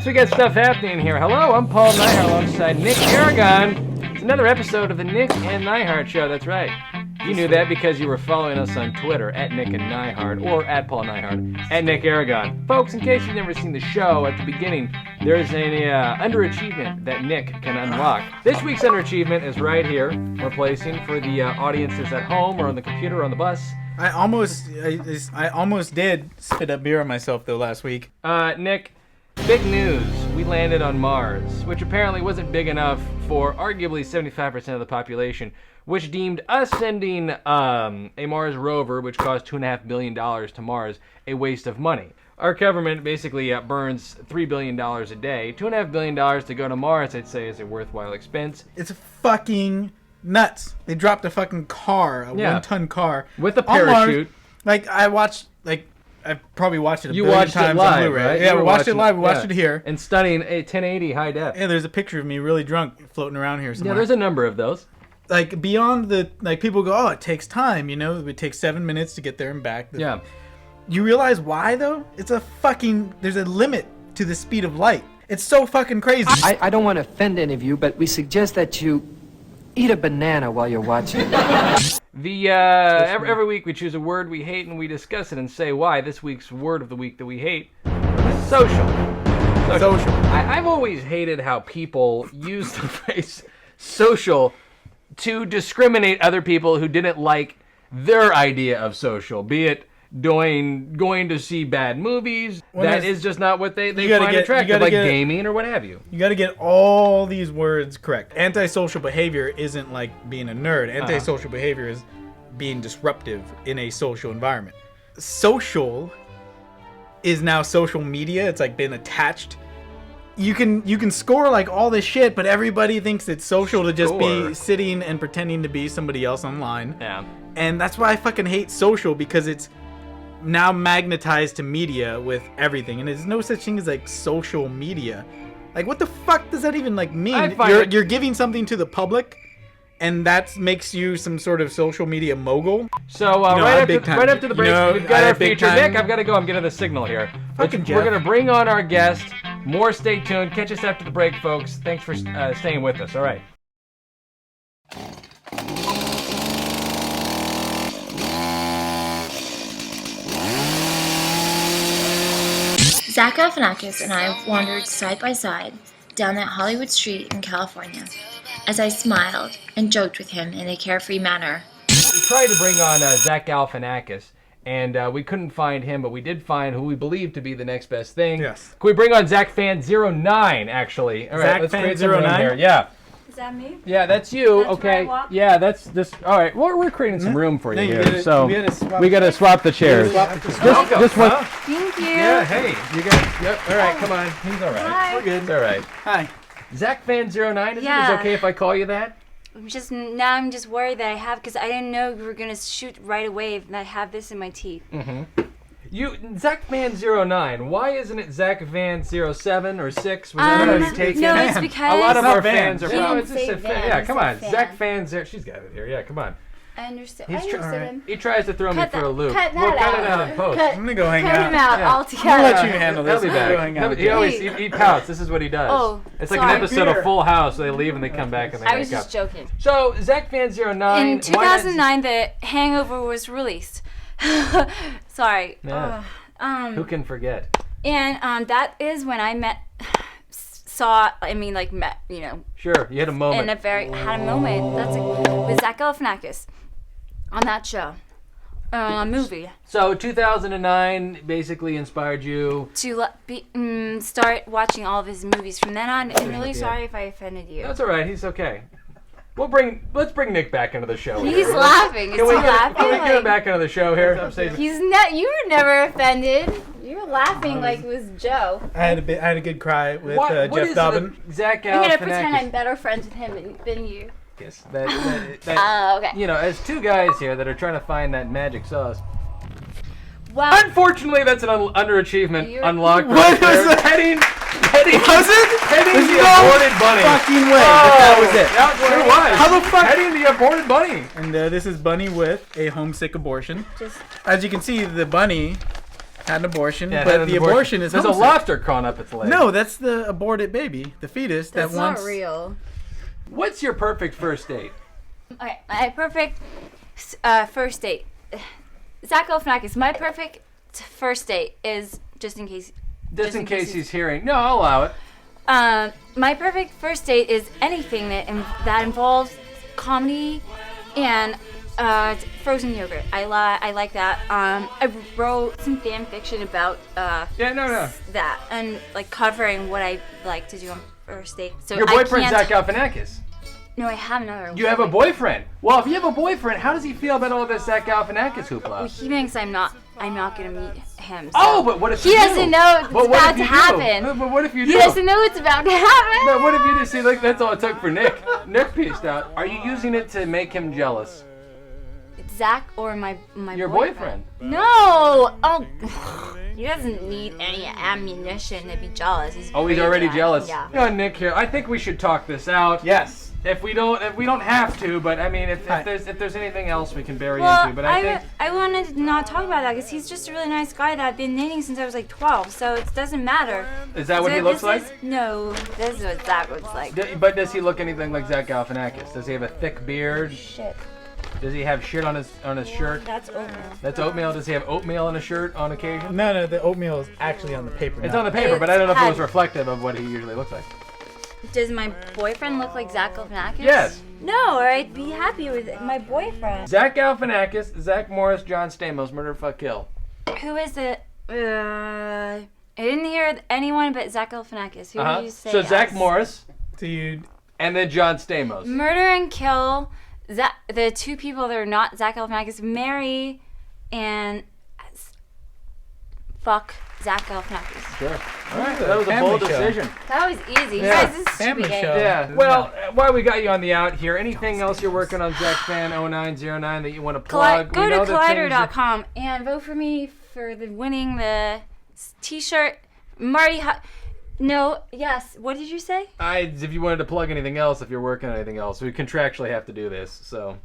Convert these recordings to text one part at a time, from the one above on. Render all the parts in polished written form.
folks. We got stuff happening here. Hello, I'm Paul Nyhart alongside Nic Aragon. It's another episode of the Nic and Nyhart Show. That's right. You knew that because you were following us on Twitter at Nic and Nyhart or at Paul Nyhart at Nic Aragon. Folks, in case you've never seen the show, at the beginning there's an underachievement that Nic can unlock. This week's underachievement is right here. We're placing for the audiences at home or on the computer or on the bus. I almost did spit up beer on myself though last week. Nic, big news. We landed on Mars, which apparently wasn't big enough for arguably 75% of the population, which deemed us sending a Mars Rover, which cost $2.5 billion to Mars, a waste of money. Our government basically burns $3 billion a day. $2.5 billion to go to Mars, I'd say, is a worthwhile expense. It's fucking nuts. They dropped a fucking car, a 1-ton car. With a parachute. I probably watched it a you billion watched times it live, on Blu-ray. Right? Yeah, we watched it live. We watched it here. And stunning 1080 high def. Yeah, there's a picture of me really drunk floating around here somewhere. Yeah, there's a number of those. Like, beyond the... Like, people go, oh, it takes time, you know? It would take 7 minutes to get there and back. Yeah. You realize why, though? It's a fucking... There's a limit to the speed of light. It's so fucking crazy. I don't want to offend any of you, but we suggest that you eat a banana while you're watching. Every week we choose a word we hate and we discuss it and say why. This week's word of the week that we hate is social. I've always hated how people use the phrase social to discriminate other people who didn't like their idea of social, be it going to see bad movies. That is just not what they find attractive, like gaming or what have you. You got to get all these words correct. Antisocial behavior isn't like being a nerd. Antisocial behavior is being disruptive in a social environment. Social is now social media. It's like been attached. You can score like all this shit, but everybody thinks it's social to just be sitting and pretending to be somebody else online. Yeah. And that's why I fucking hate social, because it's now magnetized to media with everything, and there's no such thing as like social media. Like, what the fuck does that even like mean? You're giving something to the public, and that makes you some sort of social media mogul. So right after the break, we've got our feature. Nick, I've got to go. I'm getting the signal here. We're gonna bring on our guest. More, stay tuned. Catch us after the break, folks. Thanks for staying with us. All right. Zach Galifianakis and I wandered side by side down that Hollywood street in California as I smiled and joked with him in a carefree manner. We tried to bring on Zach Galifianakis, and we couldn't find him, but we did find who we believe to be the next best thing. Yes. Can we bring on Zach Fan 09, actually? All right, let's create some room here. Yeah. Is that me? Yeah, that's you. That's okay. where I walk? Yeah, that's this. All right. Well, we're creating some room for you here. We gotta swap the chairs. This one. Thank you. Yeah. Hey, you guys. Yep. All right. Come on. He's all right. Hi. We're good. It's all right. Hi. Zach Fan 09. Is Yeah. it okay if I call you that? I'm just worried that I have, because I didn't know you were gonna shoot right away and I have this in my teeth. You, Zach Van 09, why isn't it Zach Van 07 or 6? Was that how you take no, it? it's because A lot of our Vans. fans are... He No, didn't it's just say a fan. Van, Yeah, he come said on. fan. Zach Van 0... She's got it here. Yeah, come on. I understand. He's I understand him. He tries to throw me Cut for that- a loop. cut that We'll cut it out. out in post. I'm gonna go hang Cut out. him out Yeah. altogether. I'll let you handle this. He'll be I'm back. going out. He always he pouts. This is what he does. Oh, it's like sorry. an episode of Full House. They leave and they come back and they I make was just up. joking. So, Zach Fan 09... In 2009, The Hangover was released. Sorry. Yeah. Who can forget? And that is when I met, you know. Sure, you had a moment. Had a moment. With Zach Galifianakis on that show, movie. So 2009 basically inspired you. To start watching all of his movies from then on. I'm really sorry if I offended you. That's all right. He's okay. Let's bring Nic back into the show. He's here. laughing. Is he laughing? Can we get him back into the show here? You were never offended. You were laughing like it was Joe. I had a good cry with What Jeff is Dobbin. Zach I'm gonna Galifianakis? pretend I'm better friends with him than you. Yes. Okay. You know, as two guys here that are trying to find that magic sauce. Well, Unfortunately, that's an underachievement You're- unlocked. What was that? Heading Was it? Heading There's the no aborted bunny. fucking way Oh, that was it. That sure was. How the fuck? Heading the aborted bunny. And this is Bunny with a homesick abortion. just As you can see, the bunny Had an abortion, Yeah, but the abortion is there's a homosexual. lobster crawling up its leg. No, that's the aborted baby, the fetus That's that wants. not real. What's your perfect first date? Okay, my perfect first date. Zach Galifianakis, my perfect first date is just in case He's hearing. No, I'll allow it. my perfect first date is anything that involves comedy and frozen yogurt. I like that. I wrote some fan fiction about that and like covering what I like to do on first date. So Your boyfriend's Zach Galifianakis. No, I have another. You have a boyfriend. Well, if you have a boyfriend, how does he feel about all this Zach Galifianakis hoopla? Well, he thinks I'm not gonna meet him. So Oh, but what if he you doesn't do? know it's But what about if to you do? happen? But what if you do? He doesn't know it's about to happen. But what if you just see, like, that's all it took for Nick. Nick pieced out. Are you using it to make him jealous? Zach or my Your boyfriend? No. Oh, he doesn't need any ammunition to be jealous. He's Already jealous. Yeah. You know, Nick here. I think we should talk this out. Yes. If we don't have to, but I mean, if there's anything else we can bury Well, into, but I think I wanted to not talk about that because he's just a really nice guy that I've been dating since I was like 12, so it doesn't matter. Is that what he looks like? No, this is what Zach looks like. But does he look anything like Zach Galifianakis? Does he have a thick beard? Shit. Does he have shit on his shirt? That's oatmeal. That's oatmeal. Does he have oatmeal on a shirt on occasion? No, the oatmeal is actually on the paper. It's not- on the paper, but I don't know if it was It's- reflective of what he usually looks like. Does my boyfriend look like Zach Galifianakis? Yes. No, or I'd be happy with my boyfriend. Zach Galifianakis, Zach Morris, John Stamos, Murder, Fuck, Kill. Who is it? I didn't hear anyone but Zach Galifianakis. Who would you say? So Zach as? Morris, Dude, and then John Stamos. Murder and kill. The two people that are not Zach Galifianakis, marry and fuck Zach Galifianakis. Sure. All right. That was a Family bold show. decision. That was easy. Yeah. You guys, this is Family sweet. show. Yeah. Well, while we got you on the out here, anything else you're working on, ZachFan0909, that you want to plug? Go We to know that things are- collider.com and vote for me for winning the t-shirt. Marty, yes. What did you say? If you wanted to plug anything else, if you're working on anything else, we contractually have to do this. So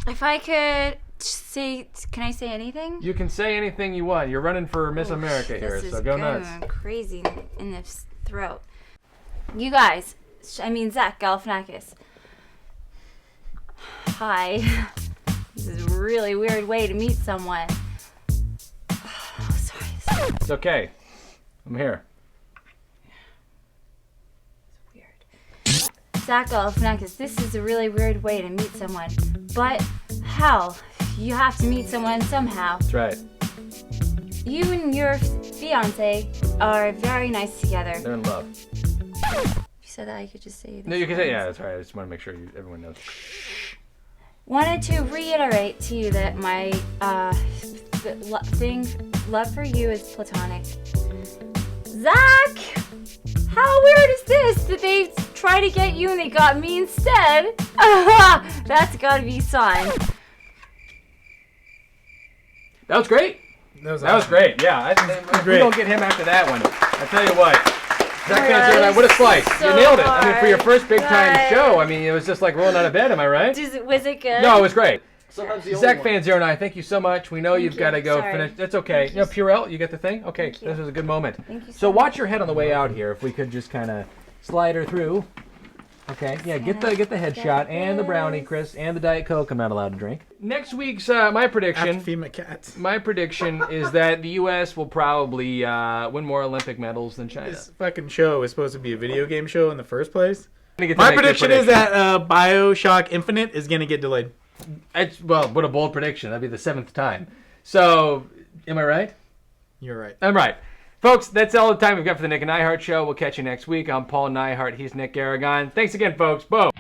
If I could say, can I say anything? you can say anything you want. You're running for Miss America here, This so is go going nuts. crazy in the throat. You guys, Zach Galifianakis. Hi. This is a really weird way to meet someone. Oh, sorry. It's okay. I'm here. Weird. Zach Galifianakis, this is a really weird way to meet someone. But how? You have to meet someone somehow. That's right. You and your fiance are very nice together. They're in love. You said that I could just say this. No, you can say, yeah, that's right. I just want to make sure everyone knows. Wanted to reiterate to you that my love for you is platonic. Zach, how weird is this? Did they try to get you and they got me instead? That's gotta be fun. That was great. that was That was great. Yeah, if we Great. don't get him after that one, I tell you what. Zach my Van God, Zero, what a slice. so You nailed it. I mean, for your hard. first big time Right. show, I mean, it was just like rolling out of bed. Am I right? Was it good? No, it was great. Sometimes the Zach only one. Fan 09, thank you so much. We know you've you. got to go Sorry. finish. That's okay. You know, Purell, you get the thing? Okay, you. this was a good moment. Thank you So so watch your head on the way out here. If we could just kind of slide her through. Okay, yeah, get the headshot and the brownie, Chris, and the Diet Coke I'm not allowed to drink. Next week's my After prediction. feed my cats. My prediction is that the U.S. will probably win more Olympic medals than China. This fucking show is supposed to be a video game show in the first place. Gonna get to My make the prediction is that BioShock Infinite is gonna get delayed. Well, what a bold prediction. That'd be the 7th time. So, am I right? You're right. I'm right. Folks, that's all the time we've got for the Nick and Nyhart Show. We'll catch you next week. I'm Paul Nyhart. He's Nick Aragon. Thanks again, folks. Boom.